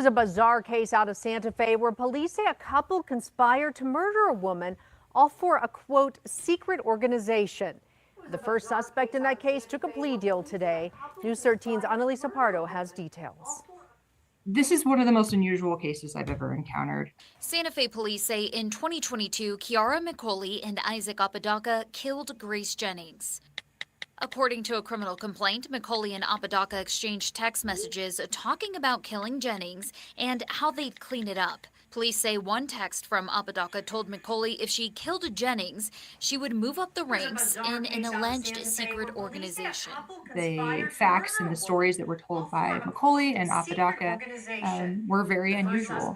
was a bizarre case out of Santa Fe where police say a couple conspired to murder a woman, all for a, quote, secret organization. The first suspect in that case took a plea deal today. News 13's Annalisa Pardo has details. This is one of the most unusual cases I've ever encountered. Santa Fe police say in 2022, Kiara McCauley and Isaac Apodaca killed Grace Jennings. According to a criminal complaint, McCauley and Apodaca exchanged text messages talking about killing Jennings and how they'd clean it up. Police say one text from Apodaca told McCauley if she killed Jennings, she would move up the ranks in an alleged secret organization. The facts and the stories that were told by McCauley and Apodaca were very unusual.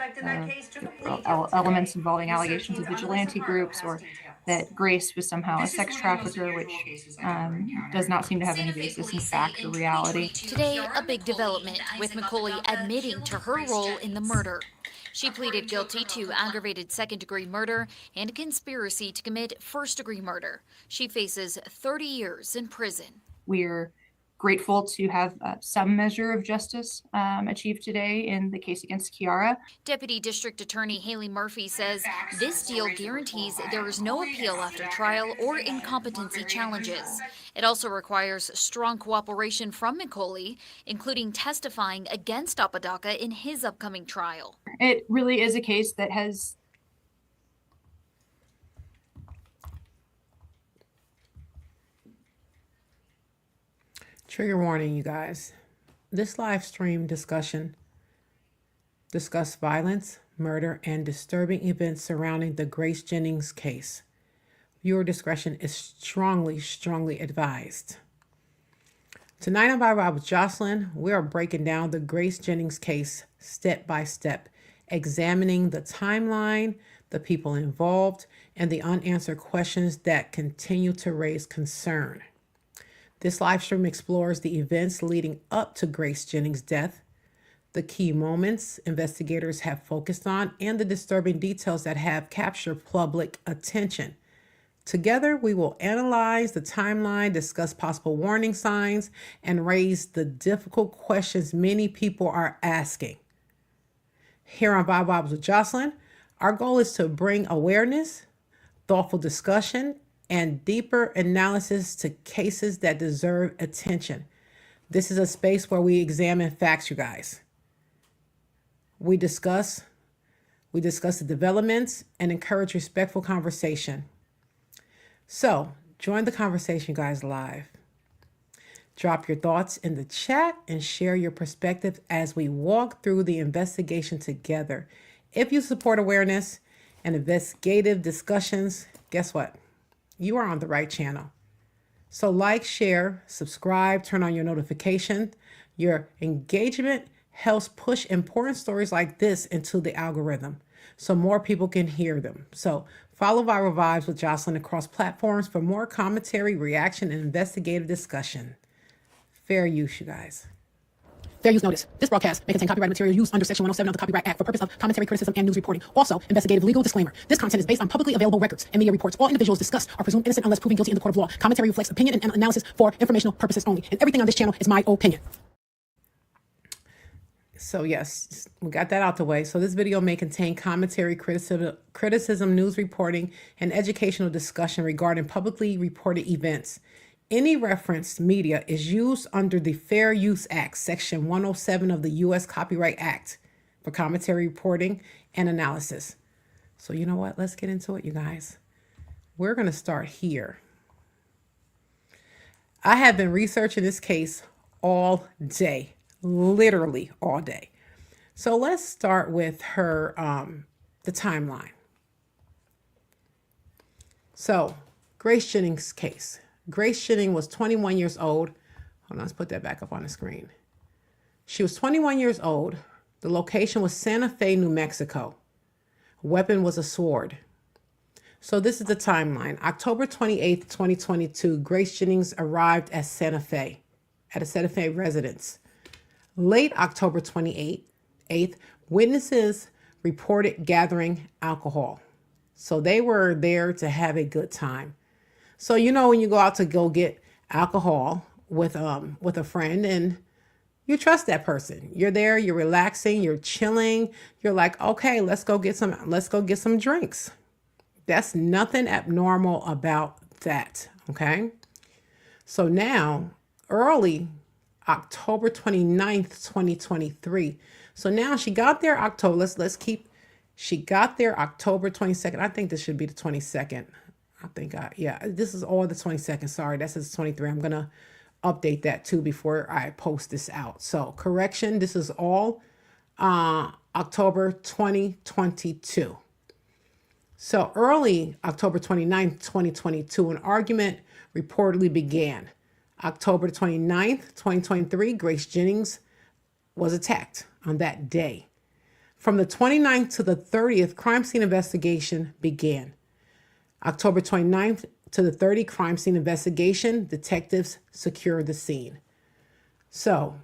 Elements involving allegations of vigilante groups, or that Grace was somehow a sex trafficker, which does not seem to have any basis in fact or reality. Today, a big development, with McCauley admitting to her role in the murder. She pleaded guilty to aggravated second-degree murder and conspiracy to commit first-degree murder. She faces 30 years in prison. We're grateful to have some measure of justice achieved today in the case against Kiara. Deputy District Attorney Haley Murphy says this deal guarantees there is no appeal after trial or incompetency challenges. It also requires strong cooperation from McCauley, including testifying against Apodaca in his upcoming trial. It really is a case that has Trigger warning, you guys. This live stream discuss violence, murder, and disturbing events surrounding the Grace Jennings case. Viewer discretion is strongly advised. Tonight on Vibe with Jocelyn, we are breaking down the Grace Jennings case step by step, examining the timeline, the people involved, and the unanswered questions that continue to raise concern. This live stream explores the events leading up to Grace Jennings' death, the key moments investigators have focused on, and the disturbing details that have captured public attention. Together, we will analyze the timeline, discuss possible warning signs, and raise the difficult questions many people are asking. Here on Vibes with Jocelyn, our goal is to bring awareness, thoughtful discussion, and deeper analysis to cases that deserve attention. This is a space where we examine facts, you guys. We discuss the developments and encourage respectful conversation. So, join the conversation, guys, live. Drop your thoughts in the chat and share your perspective as we walk through the investigation together. If you support awareness and investigative discussions, guess what? You are on the right channel. So like, share, subscribe, turn on your notification. Your engagement helps push important stories like this into the algorithm so more people can hear them. So follow Viral Vibes with Jocelyn across platforms for more commentary, reaction, and investigative discussion. Fair use, you guys. Fair use notice. This broadcast may contain copyrighted material used under Section 107 of the Copyright Act for purpose of commentary, criticism, and news reporting. Also, investigative legal disclaimer. This content is based on publicly available records and media reports. All individuals discussed are presumed innocent unless proven guilty in the court of law. Commentary reflects opinion and analysis for informational purposes only. And everything on this channel is my opinion. So yes, we got that out the way. So this video may contain commentary, criticism, news reporting, and educational discussion regarding publicly reported events. Any referenced media is used under the Fair Use Act, Section 107 of the U.S. Copyright Act for commentary, reporting, and analysis. So you know what? Let's get into it, you guys. We're going to start here. I have been researching this case all day, literally all day. So let's start with her, the timeline. So Grace Jennings' case. Grace Jennings was 21 years old. Hold on, let's put that back up on the screen. She was 21 years old. The location was Santa Fe, New Mexico. Weapon was a sword. So this is the timeline. October 28th, 2022, Grace Jennings arrived at a Santa Fe residence. Late October 28th, witnesses reported gathering alcohol. So they were there to have a good time. So, you know, when you go out to go get alcohol with a friend and You trust that person. You're there, you're relaxing, you're chilling. You're like, okay, let's go get some drinks. That's nothing abnormal about that, okay? So now, early October 29th, 2023. So now she got there October, she got there October 22nd. I think this should be the 22nd. Yeah, this is all the 22nd. Sorry, that says 23. I'm going to update that too before I post this out. So correction, this is all October 2022. So early October 29th, 2022, an argument reportedly began. October 29th, 2023, Grace Jennings was attacked on that day. From the 29th to the 30th, crime scene investigation began. October 29th to the 30th, crime scene investigation, detectives secured the scene. So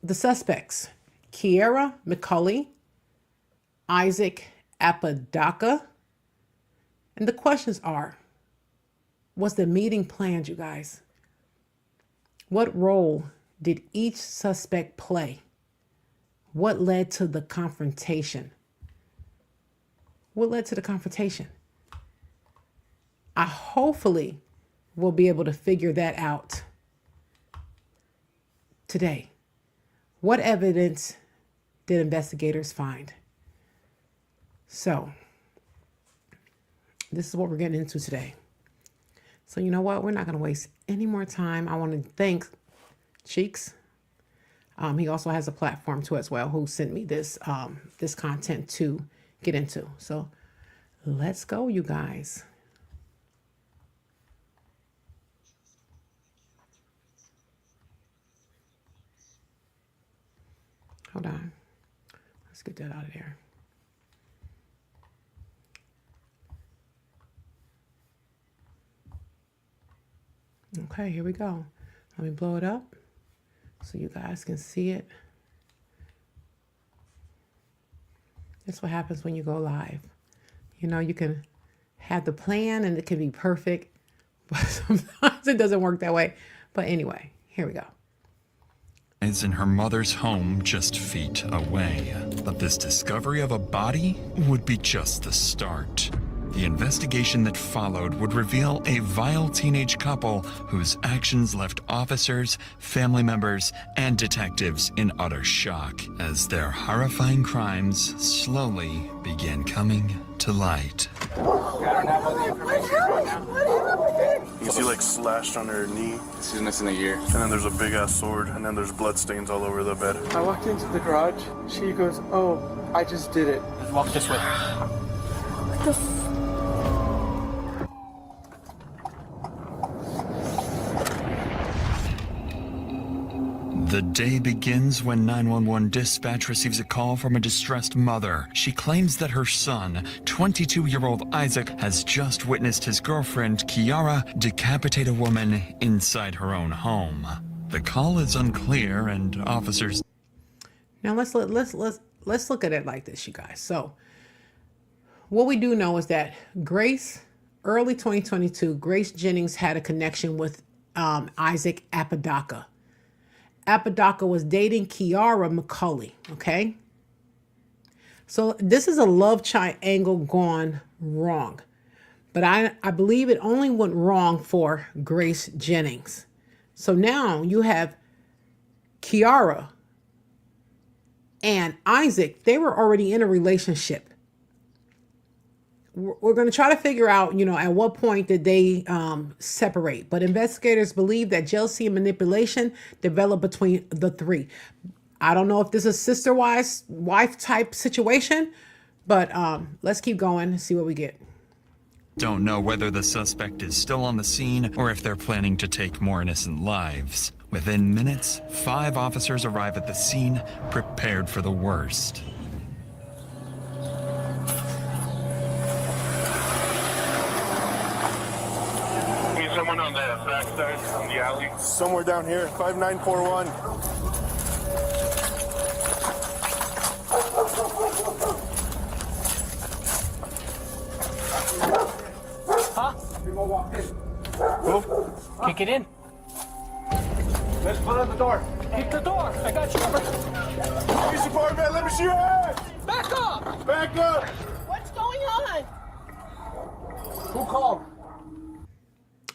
the suspects, Kiara McCulley, Isaac Apodaca, and the questions are, was the meeting planned, you guys? What role did each suspect play? What led to the confrontation? What led to the confrontation? I hopefully will be able to figure that out today. What evidence did investigators find? So this is what we're getting into today. So you know what? We're not going to waste any more time. I want to thank Cheeks. He also has a platform too as well, who sent me this this content to get into. So let's go, you guys. Hold on. Let's get that out of there. Okay, here we go. Let me blow it up so you guys can see it. That's what happens when you go live. You know, you can have the plan and it can be perfect, but sometimes it doesn't work that way. But anyway, here we go. Is in her mother's home just feet away. But this discovery of a body would be just the start. The investigation that followed would reveal a vile teenage couple whose actions left officers, family members, and detectives in utter shock as their horrifying crimes slowly began coming to light. You see like slashed on her knee. She's missing a ear. And then there's a big ass sword, and then there's blood stains all over the bed. I walked into the garage. She goes, "Oh, I just did it." Let's walk this way. The day begins when 911 dispatch receives a call from a distressed mother. She claims that her son, 22-year-old Isaac, has just witnessed his girlfriend, Kiara, decapitate a woman inside her own home. The call is unclear, and officers... Now let's look at it like this, you guys. So what we do know is that early 2022, Grace Jennings had a connection with Isaac Apodaca. Apodaca was dating Kiara McCulley, okay? So this is a love triangle gone wrong. But I believe it only went wrong for Grace Jennings. So now you have Kiara and Isaac. They were already in a relationship. We're going to try to figure out, at what point did they separate. But investigators believe that jealousy and manipulation developed between the three. I don't know if this is sister-wife type situation, but let's keep going and see what we get. don't know whether the suspect is still on the scene or if they're planning to take more innocent lives. Within minutes, 5 officers arrive at the scene, prepared for the worst. Someone on the back side, on the alley. Somewhere down here, 5941. Huh? Kick it in. Let's put on the door. Keep the door. I got you covered. Police department, let me see your hands. Back up! Back up. What's going on? Who called?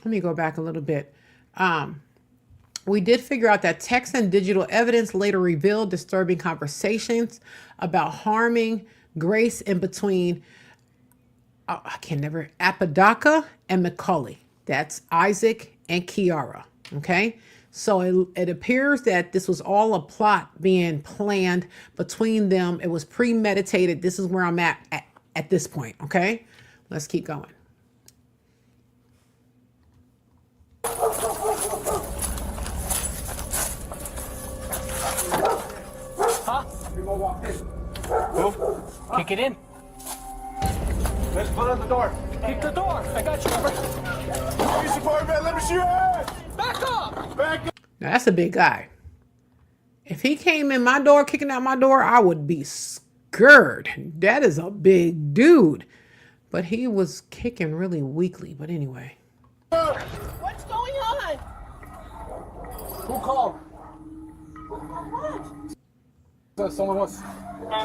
Let me go back a little bit. We did figure out that text and digital evidence later revealed disturbing conversations about harming Grace in between, Apodaca and Macaulay. That's Isaac and Kiara. Okay. So it appears that this was all a plot being planned between them. It was premeditated. This is where I'm at this point. Okay. Let's keep going. Huh? Who? Kick it in. Let's put on the door. Keep the door. I got you covered. Police department, let me see your hands. Back up! Back up. Now that's a big guy. If he came in my door, kicking out my door, I would be scared. That is a big dude. But he was kicking really weakly. But anyway. What's going on? Who called? So someone was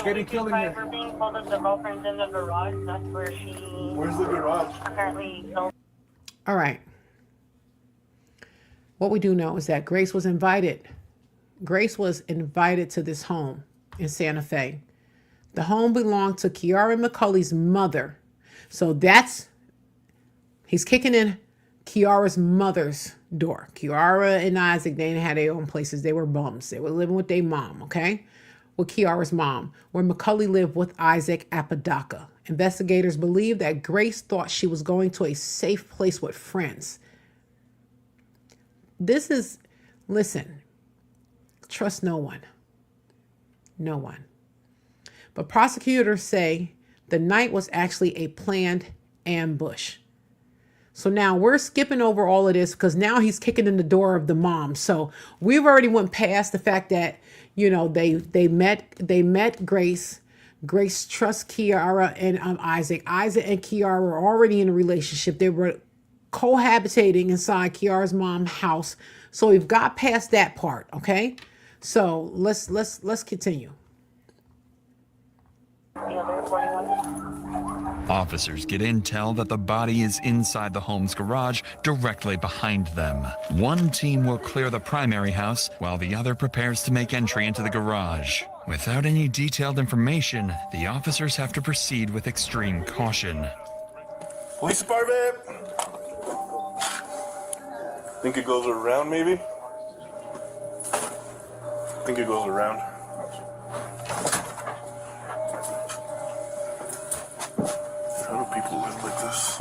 getting killed in here. We're being told that the girlfriend's in the garage. That's where she Where's the garage? apparently killed. All right. What we do know is that Grace was invited. Grace was invited to this home in Santa Fe. The home belonged to Kiara Macaulay's mother. So he's kicking in Kiara's mother's door. Kiara and Isaac, they didn't have their own places. They were bums. They were living with their mom, okay? With Kiara's mom, where Macaulay lived with Isaac Apodaca. Investigators believe that Grace thought she was going to a safe place with friends. Listen, trust no one. No one. But prosecutors say the night was actually a planned ambush. So now we're skipping over all of this because now he's kicking in the door of the mom. So we've already went past the fact that, they met Grace. Grace trusts Kiara and Isaac. Isaac and Kiara were already in a relationship. They were cohabitating inside Kiara's mom's house. So we've got past that part, okay? So let's continue. Officers get intel that the body is inside the home's garage directly behind them. One team will clear the primary house while the other prepares to make entry into the garage. Without any detailed information, the officers have to proceed with extreme caution. Police department. Think it goes around, maybe? Think it goes around. How do people live like this?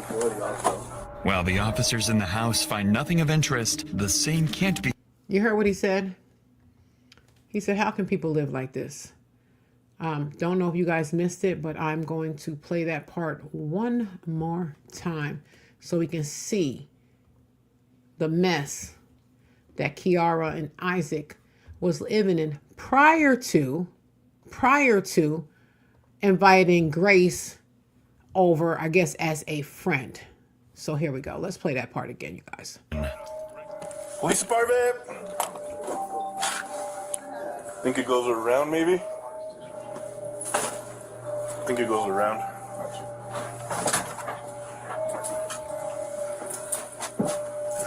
While the officers in the house find nothing of interest, the same can't be. You heard what he said? He said, how can people live like this? Don't know if you guys missed it, but I'm going to play that part one more time so we can see the mess that Kiara and Isaac was living in prior to inviting Grace over, I guess, as a friend. So here we go. Let's play that part again, you guys. Police department. Think it goes around, maybe? Think it goes around.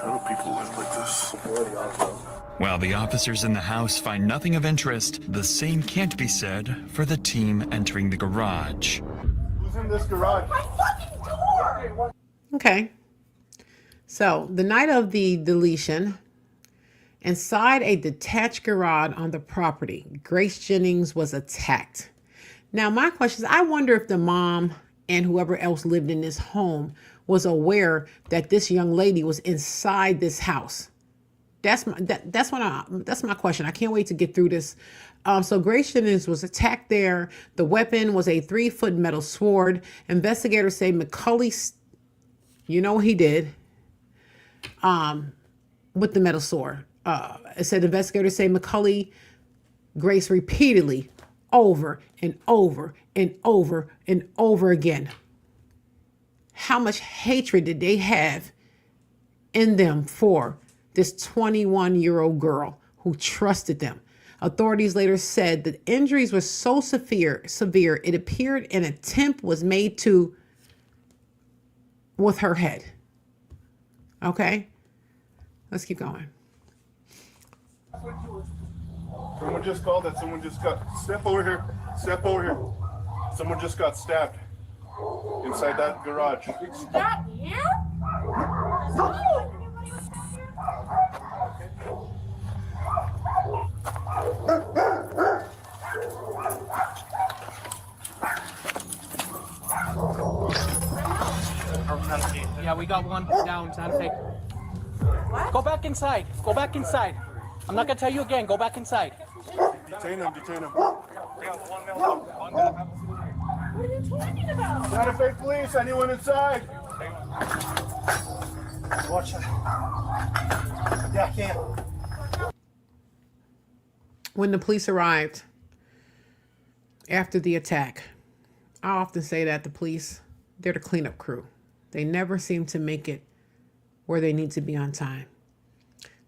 How do people live like this? While the officers in the house find nothing of interest, the same can't be said for the team entering the garage. Who's in this garage? Okay. So the night of the deletion, inside a detached garage on the property, Grace Jennings was attacked. Now, my question is, I wonder if the mom and whoever else lived in this home was aware that this young lady was inside this house. That's my question. I can't wait to get through this. So Grace Jennings was attacked there. The weapon was a 3-foot metal sword. Investigators say Macaulay, you know what he did with the metal sword. It said investigators say Macaulay Grace repeatedly over and over and over and over again. How much hatred did they have in them for this 21-year-old girl who trusted them. Authorities later said the injuries were so severe, it appeared an attempt was made with her head. Okay, let's keep going. Someone just called that someone just got, step over here, someone just got stabbed inside that garage. That you? Yeah, we got one down, Santa Fe. What? Go back inside. Go back inside. I'm not gonna tell you again. Go back inside. Detain him. What are you talking about? Santa Fe police, anyone inside? Watch it. Yeah, I can't. When the police arrived after the attack, I often say that the police, they're the cleanup crew. They never seem to make it where they need to be on time.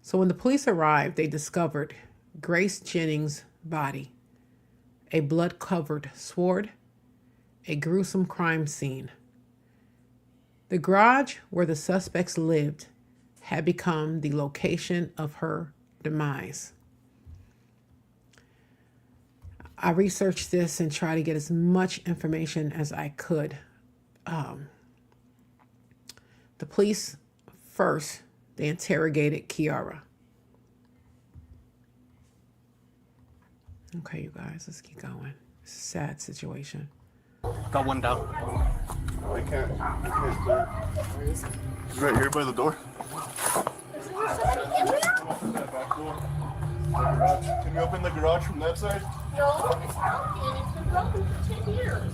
So when the police arrived, they discovered Grace Jennings' body, a blood-covered sword, a gruesome crime scene. The garage where the suspects lived had become the location of her demise. I researched this and tried to get as much information as I could. The police first, they interrogated Kiara. Okay, you guys, let's keep going. It's a sad situation. Got one down. I can't clear. He's right here by the door. Open that back door. The garage. Can you open the garage from that side? No, it's broken. It's been broken for 10 years.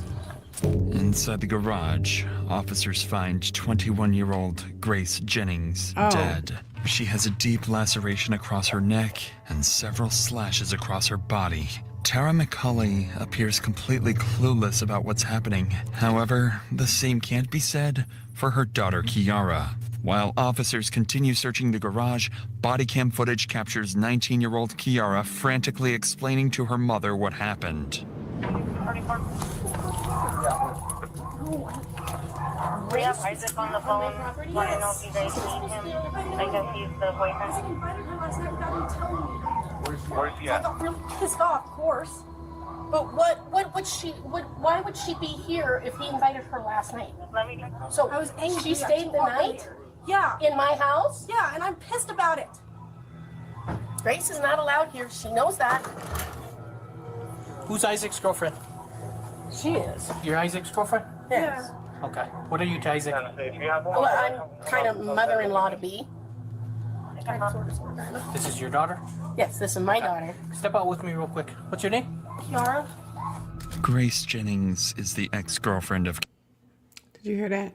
Inside the garage, officers find 21-year-old Grace Jennings dead. She has a deep laceration across her neck and several slashes across her body. Tara McCulley appears completely clueless about what's happening. However, the same can't be said for her daughter Kiara. While officers continue searching the garage, body cam footage captures 19-year-old Kiara frantically explaining to her mother what happened. We have Isaac on the phone. Want to know if you guys need him? I guess he's the boyfriend. Where's he I at? got really pissed off, of course. But why would she be here if he invited her last night? Let me. So I was angry. She stayed the night? Yeah. In my house? Yeah, and I'm pissed about it. Grace is not allowed here. She knows that. Who's Isaac's girlfriend? She is. You're Isaac's girlfriend? Yes. Okay. What are you to Isaac? Well, I'm kind of mother-in-law to be. This is your daughter? Yes, this is my daughter. Step out with me real quick. What's your name? Kiara? Grace Jennings is the ex-girlfriend of... Did you hear that?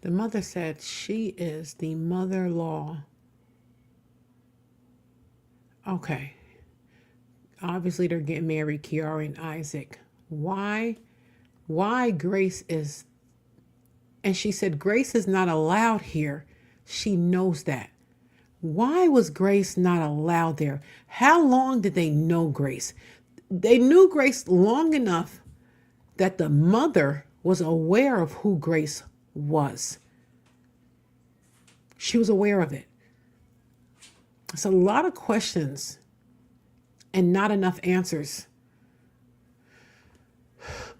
The mother said she is the mother-in-law. Okay. Obviously, they're getting married, Kiara and Isaac. Why Grace is... And she said Grace is not allowed here. She knows that. Why was Grace not allowed there? How long did they know Grace? They knew Grace long enough that the mother was aware of who Grace was. She was aware of it. It's a lot of questions and not enough answers.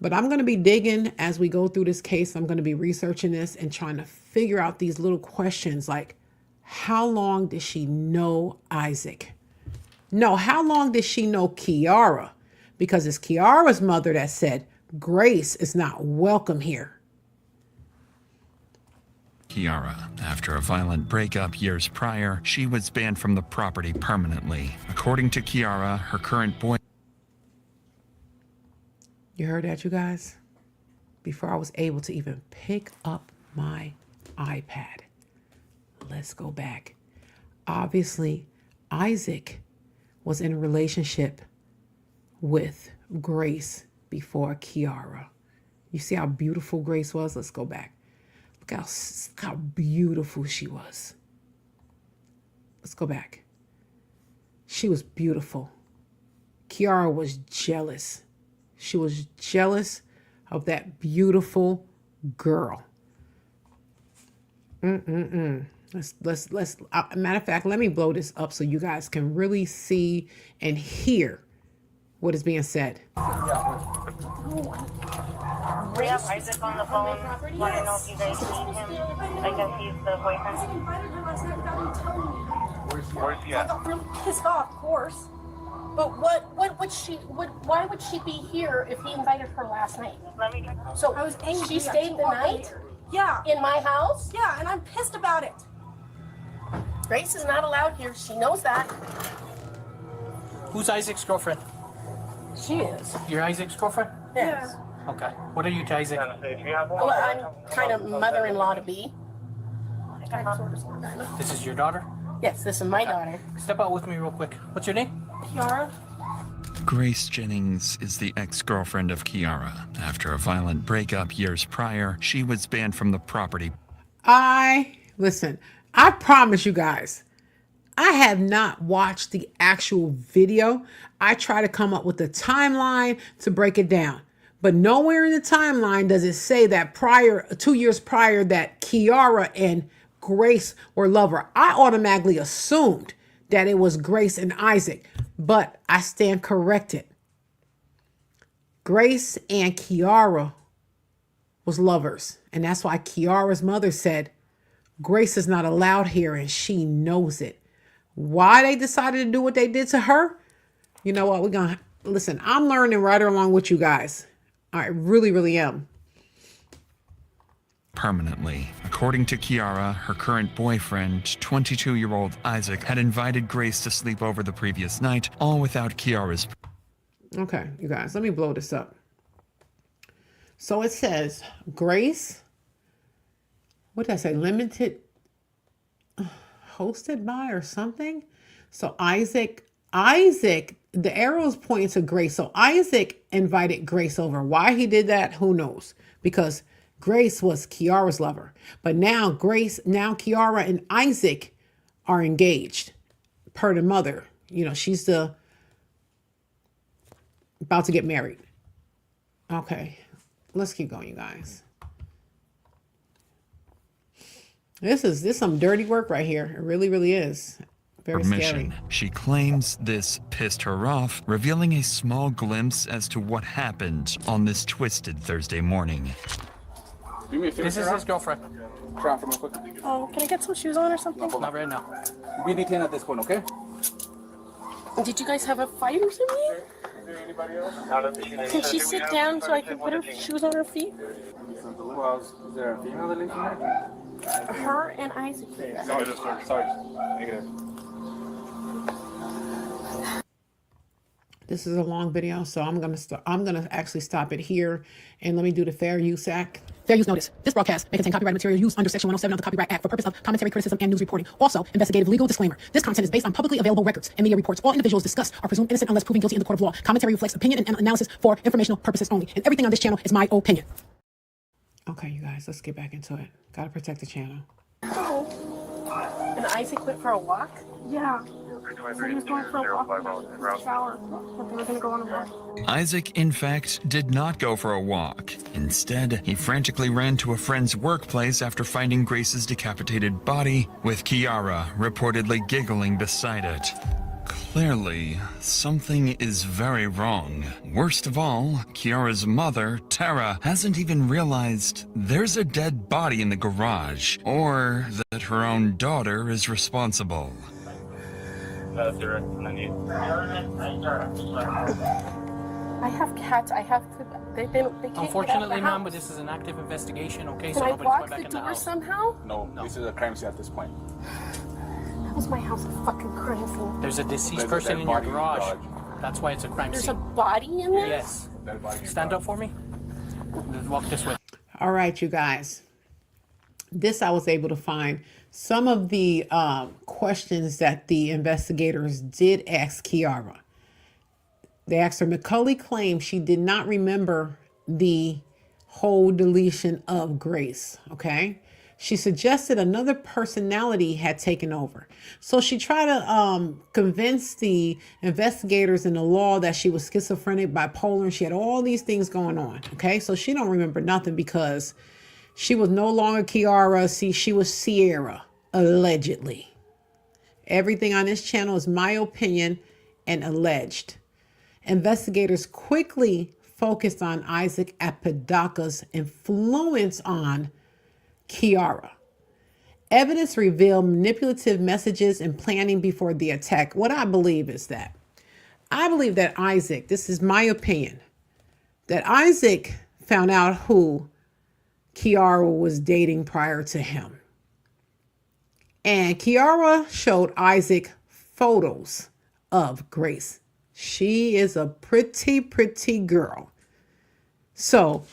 But I'm going to be digging as we go through this case. I'm going to be researching this and trying to figure out these little questions like, how long did she know Isaac? No, how long did she know Kiara? Because it's Kiara's mother that said, Grace is not welcome here. Kiara. After a violent breakup years prior, she was banned from the property permanently. According to Kiara, her current boy... You heard that, you guys? Before I was able to even pick up my iPad. Let's go back. Obviously, Isaac was in a relationship with Grace before Kiara. You see how beautiful Grace was? Let's go back. Look how beautiful she was. Let's go back. She was beautiful. Kiara was jealous. She was jealous of that beautiful girl. Let's matter of fact, let me blow this up so you guys can really see and hear what is being said. We have Isaac on the phone. Want to know if you guys need him? I guess he's the boyfriend. Where's he at? I got really pissed off, of course. But why would she be here if he invited her last night? Let me check. So I was angry. She stayed the night? Yeah. In my house? Yeah, and I'm pissed about it. Grace is not allowed here. She knows that. Who's Isaac's girlfriend? She is. You're Isaac's girlfriend? Yes. Okay. What are you to Isaac? Well, I'm kind of mother-in-law to be. This is your daughter? Yes, this is my daughter. Step out with me real quick. What's your name? Kiara? Grace Jennings is the ex-girlfriend of Kiara. After a violent breakup years prior, she was banned from the property. Listen, I promise you guys, I have not watched the actual video. I try to come up with a timeline to break it down. But nowhere in the timeline does it say that 2 years prior, that Kiara and Grace were lovers. I automatically assumed that it was Grace and Isaac, but I stand corrected. Grace and Kiara was lovers. And that's why Kiara's mother said, Grace is not allowed here and she knows it. Why they decided to do what they did to her? You know what? Listen, I'm learning right along with you guys. I really, really am. Permanently. According to Kiara, her current boyfriend, 22-year-old Isaac, had invited Grace to sleep over the previous night, all without Kiara's. Okay, you guys, let me blow this up. So it says, Grace, what did I say? Limited, hosted by or something? So Isaac, the arrows pointing to Grace. So Isaac invited Grace over. Why he did that, who knows? Because Grace was Kiara's lover. But now Kiara and Isaac are engaged per the mother. You know, she's about to get married. Okay, let's keep going, you guys. This is some dirty work right here. It really, really is. Very Permission. scary. She claims this pissed her off, revealing a small glimpse as to what happened on this twisted Thursday morning. This is his girlfriend. Oh, can I get some shoes on or something? Not right now. We detained at this point, okay? Did you guys have a fight or something? Can she sit down so I can put her shoes on her feet? Who else? Is there a female that lives in there? Her and Isaac. Sorry. Negative. This is a long video, so I'm gonna actually stop it here, and let me do the Fair Use Act. Fair use notice. This broadcast may contain copyrighted material used under Section 107 of the Copyright Act for purpose of commentary, criticism, and news reporting. Also, investigative legal disclaimer. This content is based on publicly available records and media reports. All individuals discussed are presumed innocent unless proven guilty in the court of law. Commentary reflects opinion and analysis for informational purposes only, and everything on this channel is my opinion. Okay, you guys, let's get back into it. Gotta protect the channel. Oh. And Isaac went for a walk? Yeah. So he was going for a walk in the shower. But they were going to go on a walk. Isaac, in fact, did not go for a walk. Instead, he frantically ran to a friend's workplace after finding Grace's decapitated body, with Kiara reportedly giggling beside it. Clearly, something is very wrong. Worst of all, Kiara's mother, Tara, hasn't even realized there's a dead body in the garage, or that her own daughter is responsible. I have cats. I have to. They can't Unfortunately, get out ma'am, the but this is an active investigation, okay? house. So Can I nobody's going block back the in the door house. somehow? No, this is a crime scene at this point. That was my house a fucking crime scene. There's a deceased There's a person dead in your body in the garage. garage. That's why it's a crime There's a scene. body in there? Yes. Dead body in the Stand garage. up for me. Walk this way. All right, you guys. This I was able to find. Some of the questions that the investigators did ask Kiara. They asked her, McCulley claimed she did not remember the whole deletion of Grace, okay? She suggested another personality had taken over. So she tried to convince the investigators in the law that she was schizophrenic, bipolar, and she had all these things going on. Okay, so she don't remember nothing because she was no longer Kiara. See, she was Sierra, allegedly. Everything on this channel is my opinion and alleged. Investigators quickly focused on Isaac Apodaca's influence on Kiara. Evidence revealed manipulative messages and planning before the attack. What I believe is that Isaac, this is my opinion, that Isaac found out who Kiara was dating prior to him. And Kiara showed Isaac photos of Grace. She is a pretty, pretty girl. So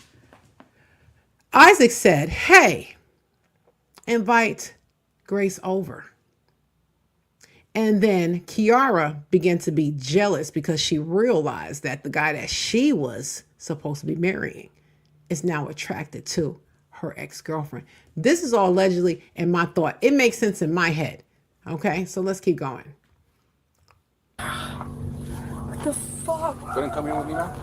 Isaac said, hey, invite Grace over. And then Kiara began to be jealous because she realized that the guy that she was supposed to be marrying is now attracted to her ex-girlfriend. This is all allegedly in my thought. It makes sense in my head. Okay, so let's keep going. What the fuck? Couldn't come here with me now?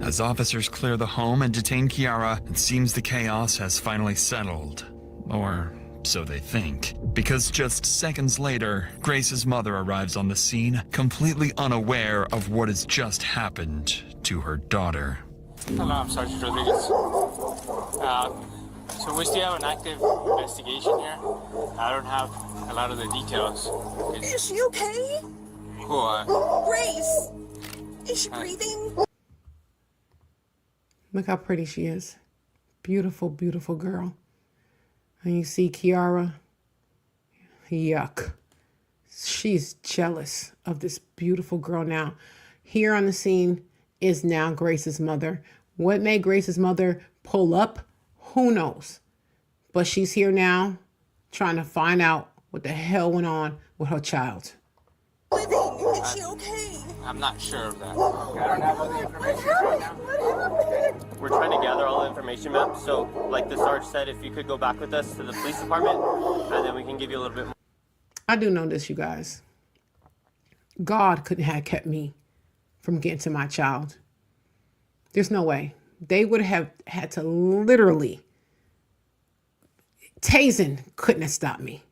As officers clear the home and detain Kiara, it seems the chaos has finally settled. Or so they think. Because just seconds later, Grace's mother arrives on the scene, completely unaware of what has just happened to her daughter. Hello, I'm Sergeant Rodriguez. So we still have an active investigation here. I don't have a lot of the details. Is she okay? Who, Grace! Is she breathing? Look how pretty she is. Beautiful, beautiful girl. And you see Kiara? Yuck. She's jealous of this beautiful girl now. Here on the scene is now Grace's mother. What made Grace's mother pull up? Who knows? But she's here now trying to find out what the hell went on with her child. Living. Is she okay? I'm not sure of that. I don't have all the information right now. We're trying to gather all the information, ma'am. So, like the Sarge said, if you could go back with us to the police department, and then we can give you a little bit more. I do know this, you guys. God couldn't have kept me from getting to my child. There's no way. They would have had to literally, tasing couldn't have stopped me.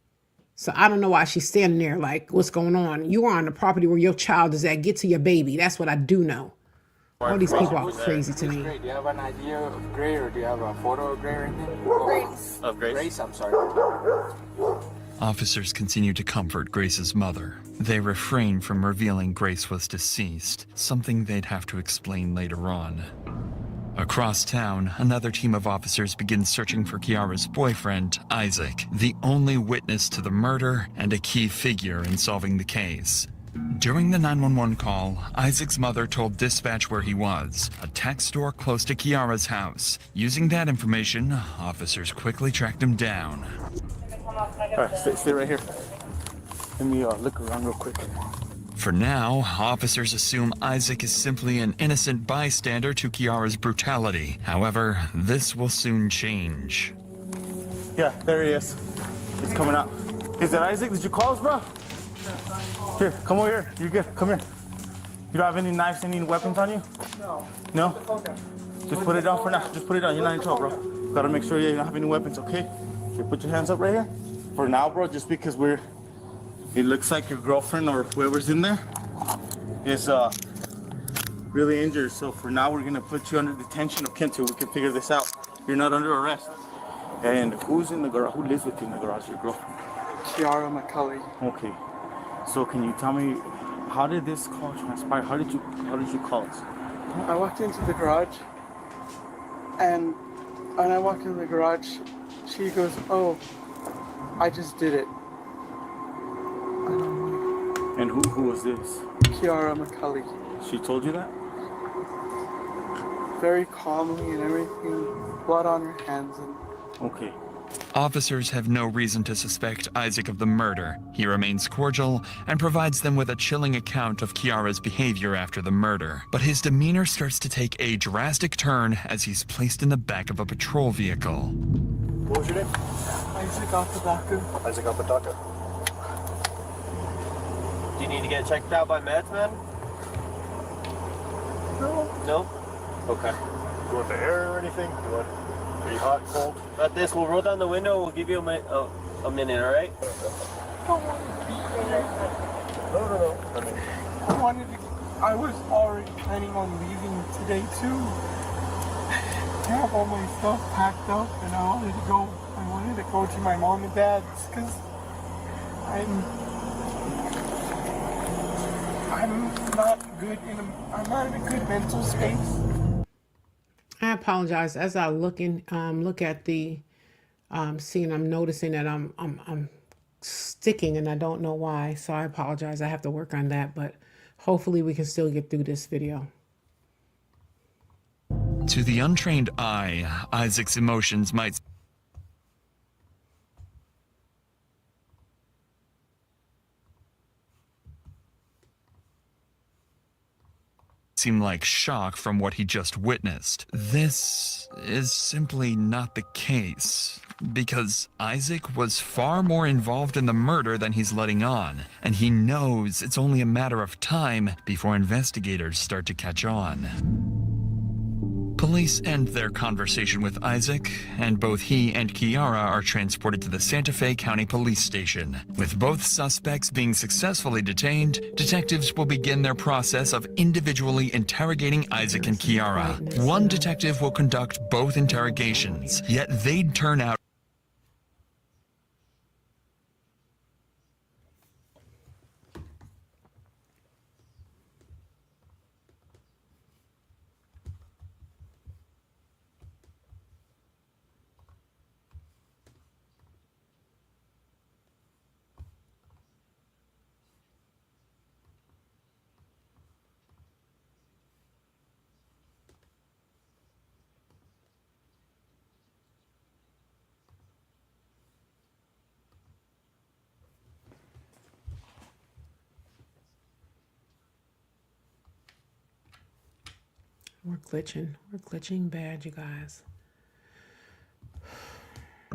So I don't know why she's standing there like, what's going on? You are on the property where your child is at. Get to your baby. That's what I do know. All these people are crazy to me. Do you have an idea of Gray, or do you have a photo of Gray or anything? Grace. Of Grace? Grace, I'm sorry. Officers continue to comfort Grace's mother. They refrain from revealing Grace was deceased, something they'd have to explain later on. Across town, another team of officers begins searching for Kiara's boyfriend, Isaac, the only witness to the murder and a key figure in solving the case. During the 911 call, Isaac's mother told dispatch where he was, a tech store close to Kiara's house. Using that information, officers quickly tracked him down. All right, stay right here. Let me look around real quick. For now, officers assume Isaac is simply an innocent bystander to Kiara's brutality. However, this will soon change. Yeah, there he is. He's coming out. Is that Isaac? Did you call us, bro? Here, come over here. You're good. Come here. You don't have any knives, any weapons on you? No. No? Just put it down for now. Just put it down. You're not in trouble, bro. Gotta make sure you don't have any weapons, okay? Here, put your hands up right here. For now, bro, just because it looks like your girlfriend or whoever's in there is really injured. So for now, we're gonna put you under detention, okay, until we can figure this out. You're not under arrest. And who's in the garage? Who lives with you in the garage? Your girlfriend? Kiara McCulley. Okay. So can you tell me, how did this call transpire? How did you call us? I walked into the garage, and when I walked into the garage, she goes, "Oh, I just did it." And who was this? Kiara McCulley. She told you that? Very calmly and everything, blood on her hands. And okay. Officers have no reason to suspect Isaac of the murder. He remains cordial and provides them with a chilling account of Kiara's behavior after the murder. But his demeanor starts to take a drastic turn as he's placed in the back of a patrol vehicle. What was your name? Isaac Apodaca. Isaac Apodaca. Do you need to get checked out by meds, man? No. No? Okay. You want the air or anything? Are you hot, cold? Got this. We'll roll down the window. We'll give you a minute, all right? I don't want to be there. No. I was already planning on leaving today too. I have all my stuff packed up and I wanted to go to my mom and dad's because I'm not in a good mental space. I apologize. As I look at the scene, I'm noticing that I'm sticking and I don't know why. So I apologize. I have to work on that, but hopefully we can still get through this video. To the untrained eye, Isaac's emotions might seem like shock from what he just witnessed. This is simply not the case, because Isaac was far more involved in the murder than he's letting on, and he knows it's only a matter of time before investigators start to catch on. Police end their conversation with Isaac, and both he and Kiara are transported to the Santa Fe County Police Station. With both suspects being successfully detained, detectives will begin their process of individually interrogating Isaac and Kiara. One detective will conduct both interrogations, yet they'd turn out We're glitching bad, you guys.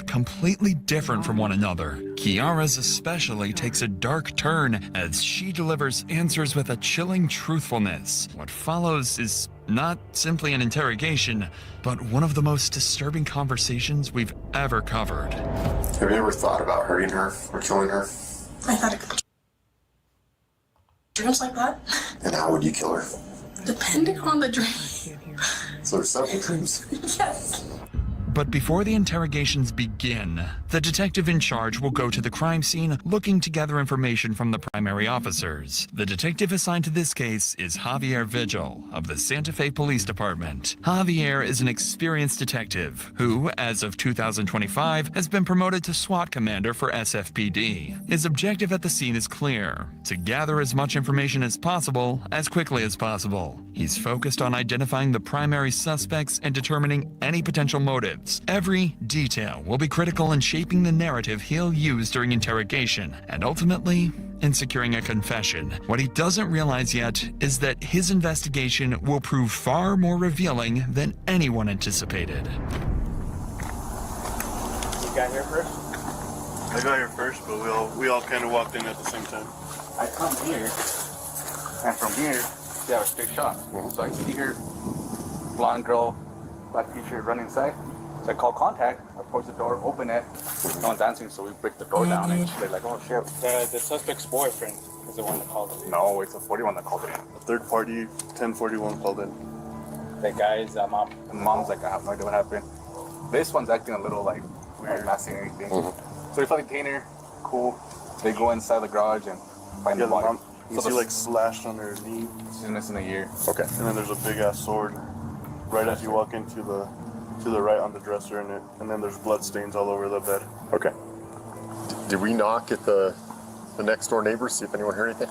completely different from one another. Kiara's especially takes a dark turn as she delivers answers with a chilling truthfulness. What follows is not simply an interrogation, but one of the most disturbing conversations we've ever covered. Have you ever thought about hurting her or killing her? I thought it could dreams like that. And how would you kill her? Depending on the dream. So there's several dreams. Yes. But before the interrogations begin, the detective in charge will go to the crime scene looking to gather information from the primary officers. The detective assigned to this case is Javier Vigil of the Santa Fe Police Department. Javier is an experienced detective who, as of 2025, has been promoted to SWAT commander for SFPD. His objective at the scene is clear: to gather as much information as possible, as quickly as possible. He's focused on identifying the primary suspects and determining any potential motives. Every detail will be critical in shaping the narrative he'll use during interrogation, and ultimately, in securing a confession. What he doesn't realize yet is that his investigation will prove far more revealing than anyone anticipated. You got here first? I got here first, but we all kind of walked in at the same time. I come here, and from here, you have a straight shot. So I see her, blonde girl, black t-shirt, run inside. So I call contact, approach the door, open it. No one's answering, so we break the door down, and they're like, oh shit. The suspect's boyfriend is the one that called it. No, it's a 41 that called it in. A third party, 1041 called in. That guy's mom. And mom's like, I have no idea what happened. This one's acting a little like weird, not saying anything. So we find the container, cool. They go inside the garage and find the body. You see like slashed on her knee. She's missing a ear. Okay. And then there's a big ass sword right as you walk into the right on the dresser, and then there's blood stains all over the bed. Okay. Did we knock at the next door neighbors, see if anyone heard anything?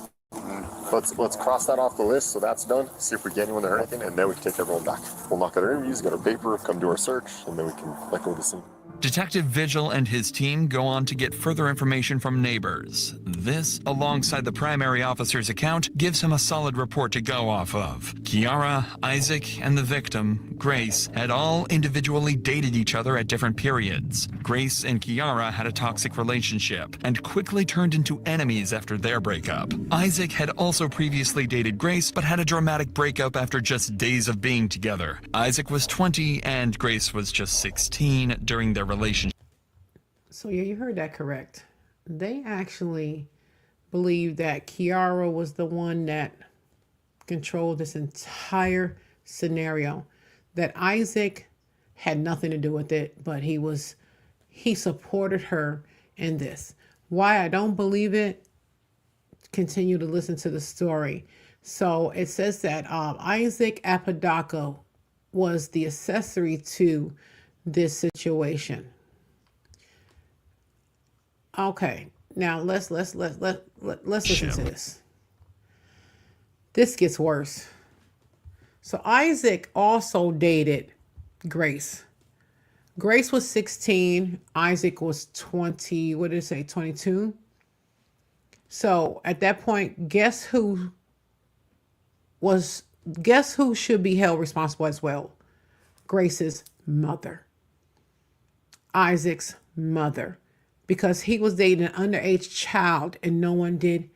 Let's cross that off the list, so that's done. See if we get anyone that heard anything, and then we can take everyone back. We'll knock at our interviews, get our paper, come do our search, and then we can let go of the scene. Detective Vigil and his team go on to get further information from neighbors. This, alongside the primary officer's account, gives him a solid report to go off of. Kiara, Isaac, and the victim, Grace, had all individually dated each other at different periods. Grace and Kiara had a toxic relationship and quickly turned into enemies after their breakup. Isaac had also previously dated Grace, but had a dramatic breakup after just days of being together. Isaac was 20 and Grace was just 16 during their relationship. So yeah, you heard that correct. They actually believe that Kiara was the one that controlled this entire scenario, that Isaac had nothing to do with it, but he supported her in this. Why I don't believe it, continue to listen to the story. So it says that Isaac Apodaca was the accessory to this situation. Okay, now let's listen to this. This gets worse. So Isaac also dated Grace. Grace was 16. Isaac was 20. What did it say? 22. So at that point, guess who should be held responsible as well? Grace's mother. Isaac's mother, because he was dating an underage child and no one did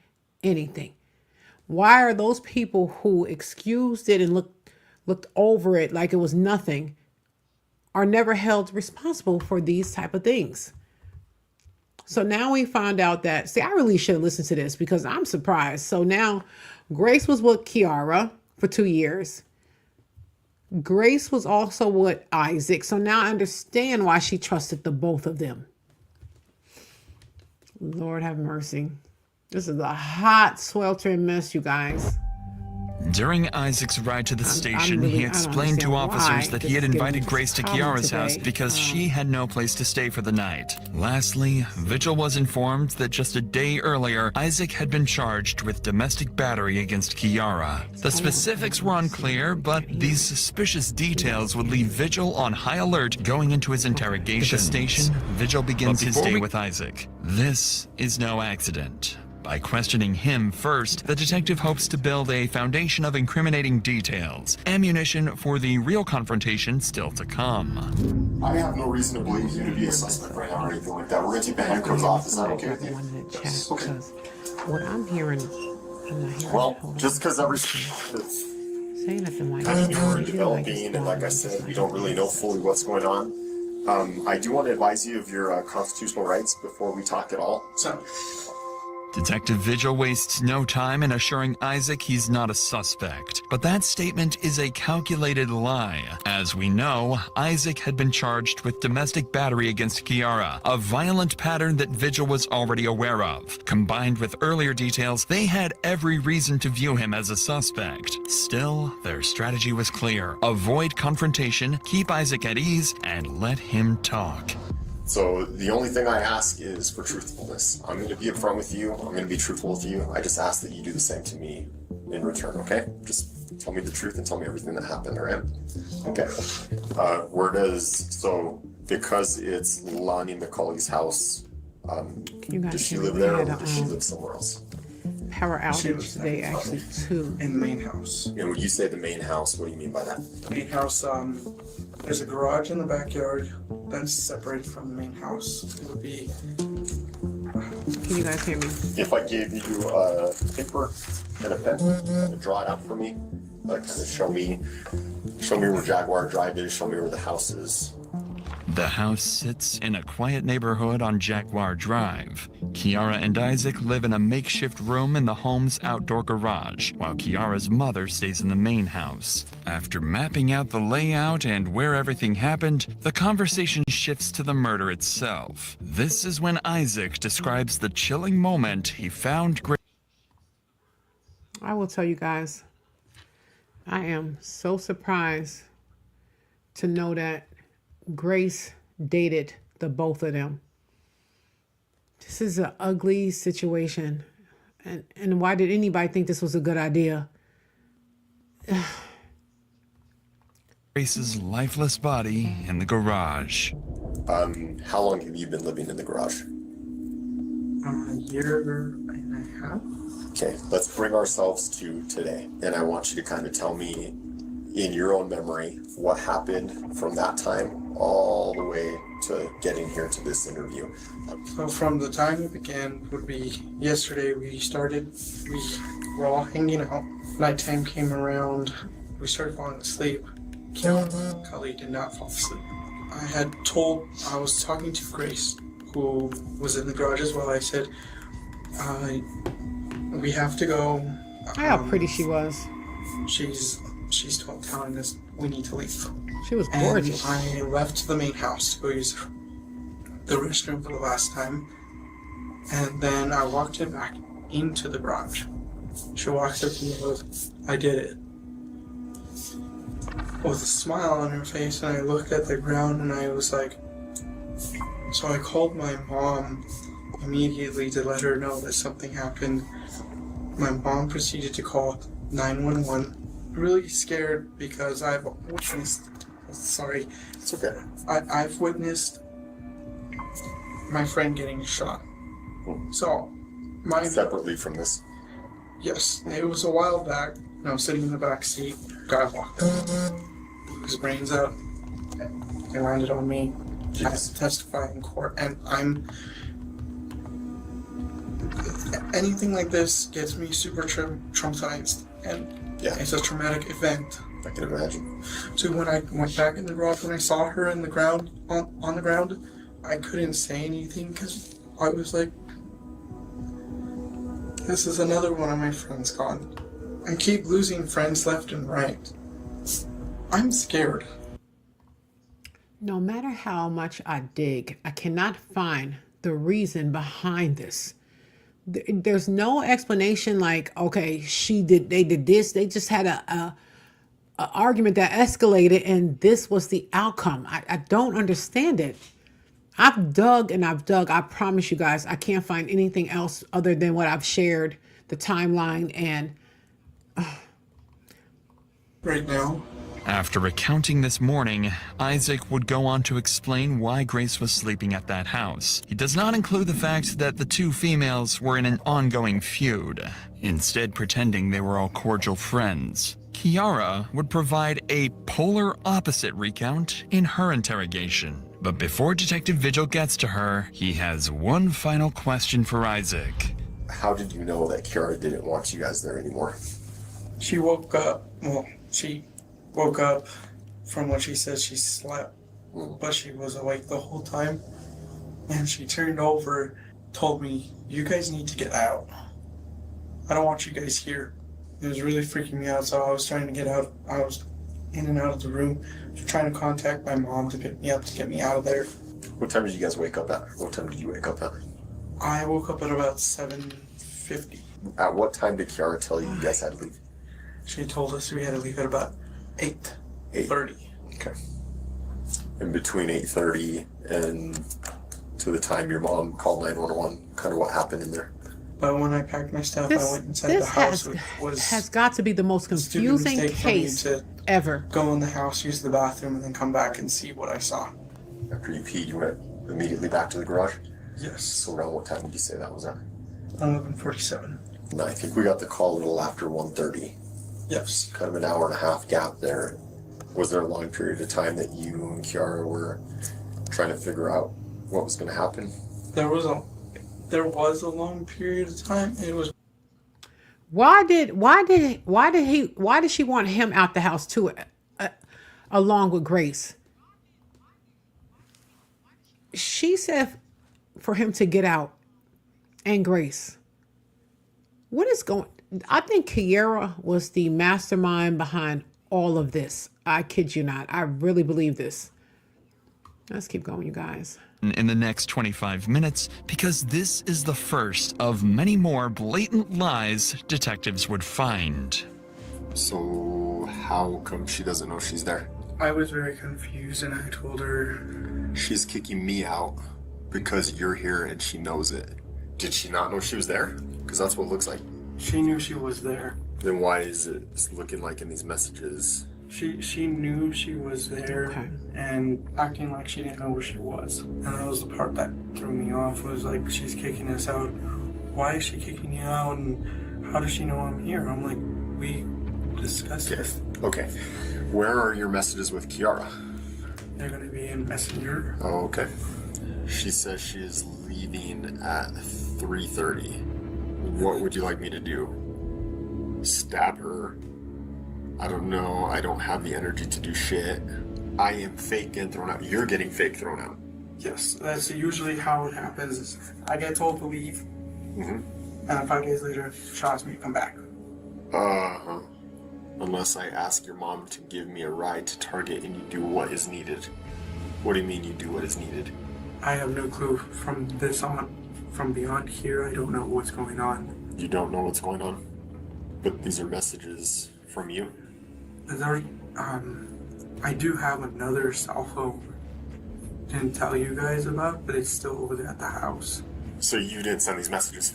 anything. Why are those people who excused it and looked over it like it was nothing are never held responsible for these type of things? So now we found out that, see, I really should listen to this because I'm surprised. So now Grace was with Kiara for 2 years. Grace was also with Isaac. So now I understand why she trusted the both of them. Lord have mercy. This is a hot, sweltering mess, you guys. During Isaac's ride to the station, he explained to officers that he had invited Grace to Kiara's house because she had no place to stay for the night. Lastly, Vigil was informed that just a day earlier, Isaac had been charged with domestic battery against Kiara. The specifics were unclear, but these suspicious details would leave Vigil on high alert going into his interrogation. At the station, Vigil begins his day with Isaac. This is no accident. By questioning him first, the detective hopes to build a foundation of incriminating details, ammunition for the real confrontation still to come. I have no reason to believe you to be a suspect right now or anything like that. We're going to take the handcuffs off. Is that okay with you? Yes. Okay. What I'm hearing, I'm not hearing. Well, just because everything say nothing like kind of new and developing, and like I said, we don't really know fully what's going on. I do want to advise you of your constitutional rights before we talk at all. So. Detective Vigil wastes no time in assuring Isaac he's not a suspect. But that statement is a calculated lie. As we know, Isaac had been charged with domestic battery against Kiara, a violent pattern that Vigil was already aware of. Combined with earlier details, they had every reason to view him as a suspect. Still, their strategy was clear. Avoid confrontation, keep Isaac at ease, and let him talk. So the only thing I ask is for truthfulness. I'm going to be upfront with you. I'm going to be truthful with you. I just ask that you do the same to me in return, okay? Just tell me the truth and tell me everything that happened, all right? Okay. Because it's Lonnie McCauley's house, does she live there or does she live somewhere else? Power outage today, actually, too. In the main house. And when you say the main house, what do you mean by that? The main house, there's a garage in the backyard that's separated from the main house. It would be... Can you guys hear me? If I gave you a paper and a pen and draw it out for me, like kind of show me where Jaguar Drive is, show me where the house is. The house sits in a quiet neighborhood on Jaguar Drive. Kiara and Isaac live in a makeshift room in the home's outdoor garage, while Kiara's mother stays in the main house. After mapping out the layout and where everything happened, the conversation shifts to the murder itself. This is when Isaac describes the chilling moment he found Grace. I will tell you guys, I am so surprised to know that Grace dated the both of them. This is an ugly situation. And why did anybody think this was a good idea? Grace's lifeless body in the garage. How long have you been living in the garage? A year and a half. Okay, let's bring ourselves to today. And I want you to kind of tell me in your own memory what happened from that time all the way to getting here to this interview. So from the time it began would be yesterday. We were all hanging out. Nighttime came around. We started falling asleep. Kelly did not fall asleep. I was talking to Grace, who was in the garage as well. I said, we have to go. How pretty she was. She's telling us we need to leave. She was gorgeous. And I left the main house to go use the restroom for the last time. And then I walked him back into the garage. She walks up to me and goes, I did it. With a smile on her face, and I looked at the ground and I was like, so I called my mom immediately to let her know that something happened. My mom proceeded to call 911. Really scared because I've witnessed, sorry, It's okay. I've witnessed my friend getting shot. So, Separately from this. yes, it was a while back. I was sitting in the back seat. Guy walked up, blew his brains out, and landed on me. I have to testify in court, and anything like this gets me super traumatized, and it's a traumatic event. I can imagine. So when I went back in the garage, when I saw her in the ground, on the ground, I couldn't say anything because I was like, this is another one of my friends gone. I keep losing friends left and right. I'm scared. No matter how much I dig, I cannot find the reason behind this. There's no explanation like, okay, they did this. They just had a argument that escalated and this was the outcome. I don't understand it. I've dug and I've dug. I promise you guys, I can't find anything else other than what I've shared, the timeline, and right now. After recounting this morning, Isaac would go on to explain why Grace was sleeping at that house. He does not include the fact that the two females were in an ongoing feud, instead pretending they were all cordial friends. Kiara would provide a polar opposite recount in her interrogation. But before Detective Vigil gets to her, he has one final question for Isaac. How did you know that Kiara didn't want you guys there anymore? She woke up from what she said. She slept, but she was awake the whole time. And she turned over, told me, you guys need to get out. I don't want you guys here. It was really freaking me out, so I was trying to get out. I was in and out of the room, trying to contact my mom to pick me up, to get me out of there. What time did you guys wake up at? What time did you wake up at? I woke up at about 7:50. At what time did Kiara tell you guys had to leave? She told us we had to leave at about 8:30. Okay. And between 8:30 and to the time your mom called 911, kind of what happened in there? But when I packed my stuff, I went inside the house. Has got to be the most confusing case ever. Go in the house, use the bathroom, and then come back and see what I saw. After you peed, you went immediately back to the garage? Yes. So around what time did you say that was at? 11:47. And I think we got the call a little after 1:30. Yes. Kind of an hour and a half gap there. Was there a long period of time that you and Kiara were trying to figure out what was going to happen? There was a long period of time. It was. Why did she want him out the house too, along with Grace? She said for him to get out, and Grace. What is going? I think Kiara was the mastermind behind all of this. I kid you not. I really believe this. Let's keep going, you guys. In the next 25 minutes, because this is the first of many more blatant lies detectives would find. So how come she doesn't know she's there? I was very confused, and I told her. She's kicking me out because you're here and she knows it. Did she not know she was there? Because that's what it looks like. She knew she was there. Then why is it looking like in these messages She knew she was there Okay. and acting like she didn't know where she was. And that was the part that threw me off, was like, she's kicking us out. Why is she kicking you out, and how does she know I'm here? I'm like, we discussed this. Okay. Where are your messages with Kiara? They're gonna be in Messenger. Oh, okay. She says she is leaving at 3:30. What would you like me to do? Stab her? I don't know. I don't have the energy to do shit. I am fake getting thrown out. You're getting fake thrown out. Yes, that's usually how it happens. Is I get told to leave, and 5 days later, she asks me to come back. Uh-huh. Unless I ask your mom to give me a ride to Target and you do what is needed. What do you mean you do what is needed? I have no clue from this on. From beyond here, I don't know what's going on. You don't know what's going on? But these are messages from you? There, I do have another cell phone. Didn't tell you guys about, but it's still over there at the house. So you didn't send these messages?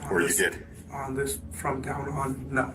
Or you did? On this, from down on, no.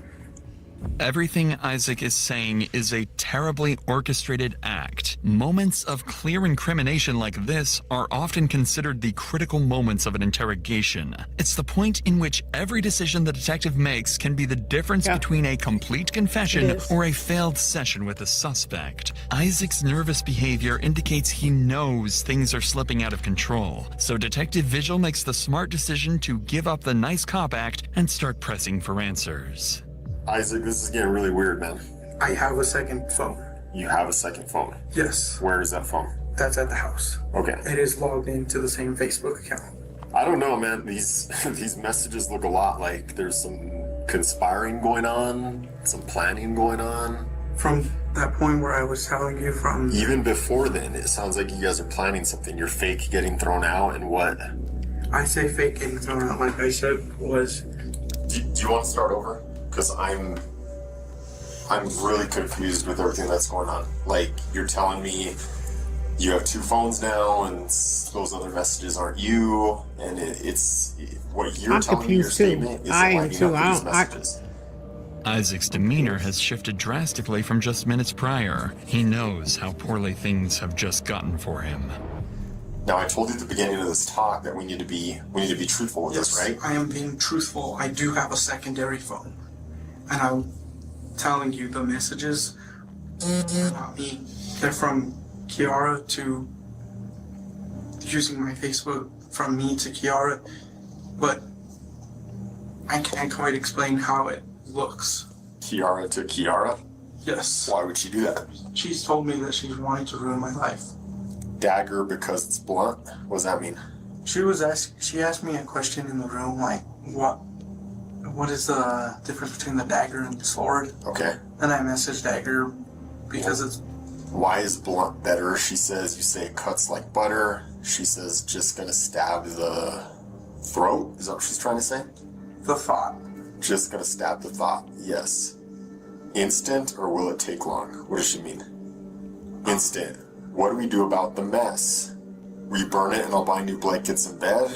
Everything Isaac is saying is a terribly orchestrated act. Moments of clear incrimination like this are often considered the critical moments of an interrogation. It's the point in which every decision the detective makes can be the difference between a complete confession or a failed session with a suspect. Isaac's nervous behavior indicates he knows things are slipping out of control, so Detective Vigil makes the smart decision to give up the nice cop act and start pressing for answers. Isaac, this is getting really weird, man. I have a second phone. You have a second phone? Yes. Where is that phone? That's at the house. Okay. It is logged into the same Facebook account. I don't know, man. These messages look a lot like there's some conspiring going on, some planning going on. From that point where I was telling you from... Even before then, it sounds like you guys are planning something. You're fake getting thrown out and what? I say fake getting thrown out, like I said, was... Do you want to start over? Because I'm really confused with everything that's going on. Like, you're telling me you have two phones now, and those other messages aren't you, and it's what you're telling me. Your statement is lining up with these messages. Isaac's demeanor has shifted drastically from just minutes prior. He knows how poorly things have just gotten for him. Now, I told you at the beginning of this talk that we need to be truthful with this, right? I am being truthful. I do have a secondary phone. And I'm telling you, the messages are not me. They're from Kiara to using my Facebook from me to Kiara, but I can't quite explain how it looks. Kiara to Kiara? Yes. Why would she do that? She's told me that she's wanting to ruin my life. Dagger because it's blunt? What does that mean? She asked me a question in the room, like, what is the difference between the dagger and the sword? Okay. And I messaged dagger because it's... Why is blunt better? She says you say it cuts like butter. She says just gonna stab the throat. Is that what she's trying to say? The thought. Just gonna stab the thought. Yes. Instant or will it take long? What does she mean? Instant. What do we do about the mess? We burn it and I'll buy new blankets and bed?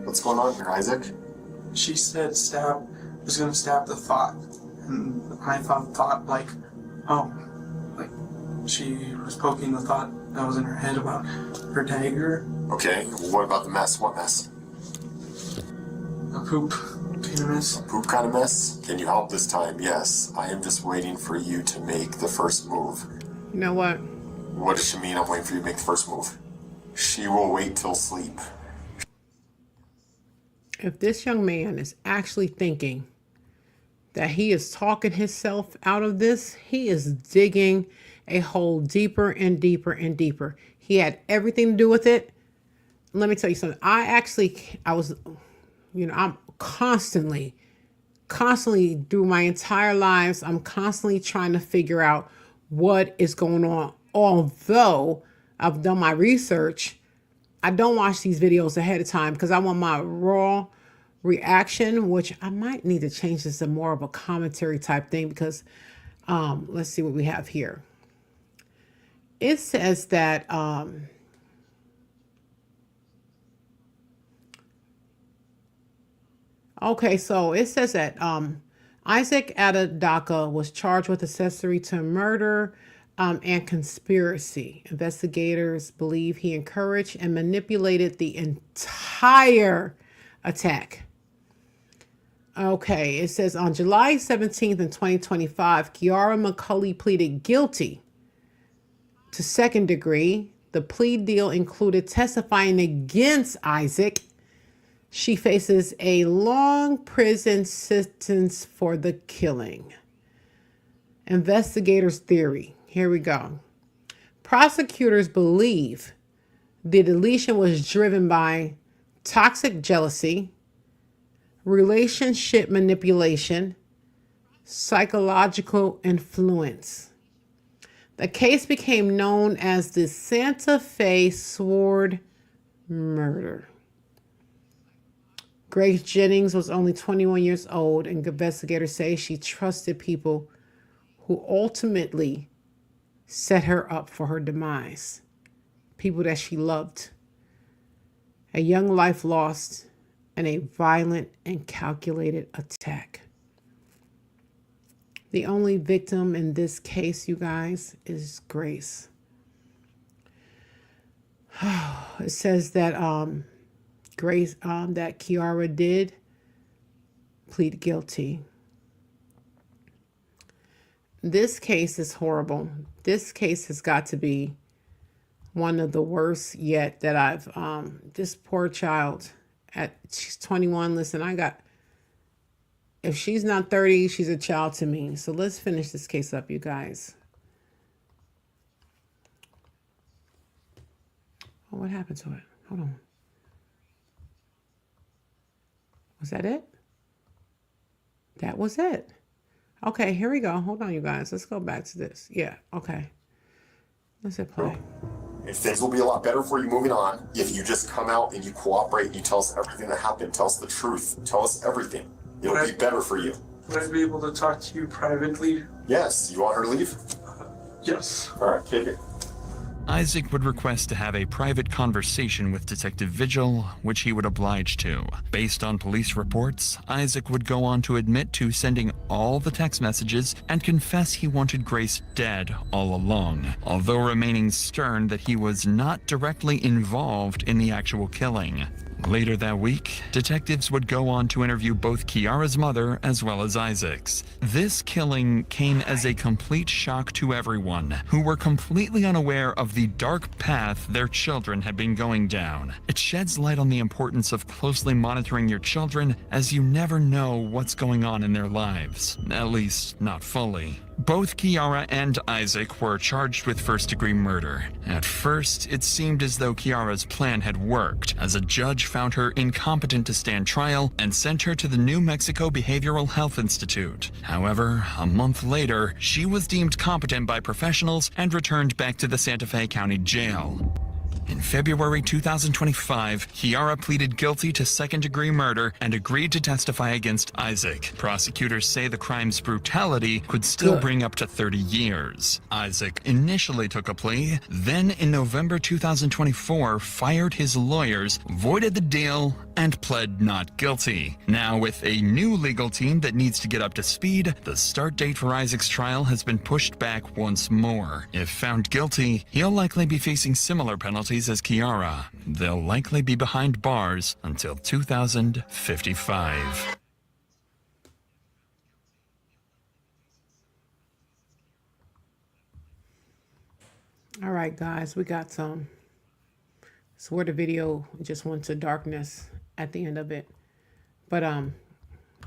What's going on here, Isaac? She said was gonna stab the thought. And I thought like, oh, like she was poking the thought that was in her head about her dagger. Okay, what about the mess? What mess? A poop kind of mess. A poop kind of mess? Can you help this time? Yes. I am just waiting for you to make the first move. You know what? What does she mean I'm waiting for you to make the first move? She will wait till sleep. If this young man is actually thinking that he is talking himself out of this, he is digging a hole deeper and deeper and deeper. He had everything to do with it. Let me tell you something. I'm constantly through my entire lives, I'm constantly trying to figure out what is going on. Although I've done my research, I don't watch these videos ahead of time because I want my raw reaction, which I might need to change this to more of a commentary type thing because let's see what we have here. It says that okay, so it says that Isaac Adedaca was charged with accessory to murder and conspiracy. Investigators believe he encouraged and manipulated the entire attack. Okay, it says on July 17th in 2025, Kiara McCulley pleaded guilty to second degree. The plea deal included testifying against Isaac. She faces a long prison sentence for the killing. Investigators' theory. Here we go. Prosecutors believe the deletion was driven by toxic jealousy, relationship manipulation, psychological influence. The case became known as the Santa Fe Sword Murder. Grace Jennings was only 21 years old, and investigators say she trusted people who ultimately set her up for her demise. People that she loved. A young life lost in a violent and calculated attack. The only victim in this case, you guys, is Grace. It says that Grace, that Kiara did plead guilty. This case is horrible. This case has got to be one of the worst yet that I've, this poor child, she's 21. Listen, if she's not 30, she's a child to me. So let's finish this case up, you guys. Oh, what happened to it? Hold on. Was that it? That was it. Okay, here we go. Hold on, you guys. Let's go back to this. Yeah, okay. Let's hit play. And things will be a lot better for you moving on if you just come out and you cooperate, you tell us everything that happened, tell us the truth, tell us everything. It'll be better for you. Would I be able to talk to you privately? Yes. You want her to leave? Yes. All right, take it. Isaac would request to have a private conversation with Detective Vigil, which he would oblige to. Based on police reports, Isaac would go on to admit to sending all the text messages and confess he wanted Grace dead all along, although remaining stern that he was not directly involved in the actual killing. Later that week, detectives would go on to interview both Kiara's mother as well as Isaac's. This killing came as a complete shock to everyone, who were completely unaware of the dark path their children had been going down. It sheds light on the importance of closely monitoring your children, as you never know what's going on in their lives, at least not fully. Both Kiara and Isaac were charged with first-degree murder. At first, it seemed as though Kiara's plan had worked, as a judge found her incompetent to stand trial and sent her to the New Mexico Behavioral Health Institute. However, a month later, she was deemed competent by professionals and returned back to the Santa Fe County Jail. In February 2025, Kiara pleaded guilty to second-degree murder and agreed to testify against Isaac. Prosecutors say the crime's brutality could still bring up to 30 years. Isaac initially took a plea, then in November 2024 fired his lawyers, voided the deal, and pled not guilty. Now, with a new legal team that needs to get up to speed, the start date for Isaac's trial has been pushed back once more. If found guilty, he'll likely be facing similar penalties as Kiara. They'll likely be behind bars until 2055. All right, guys, we got some. So where the video just went to darkness at the end of it. But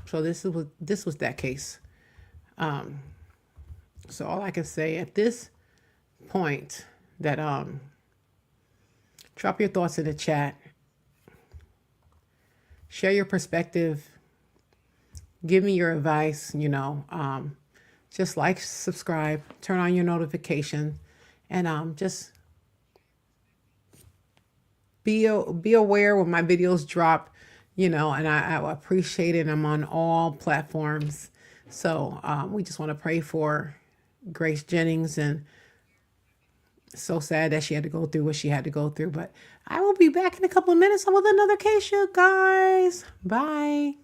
so this was that case. So all I can say at this point that drop your thoughts in the chat. Share your perspective. Give me your advice, just like, subscribe, turn on your notification, and just be aware when my videos drop, and I appreciate it. I'm on all platforms. So we just want to pray for Grace Jennings, and so sad that she had to go through what she had to go through. But I will be back in a couple of minutes with another case, you guys. Bye.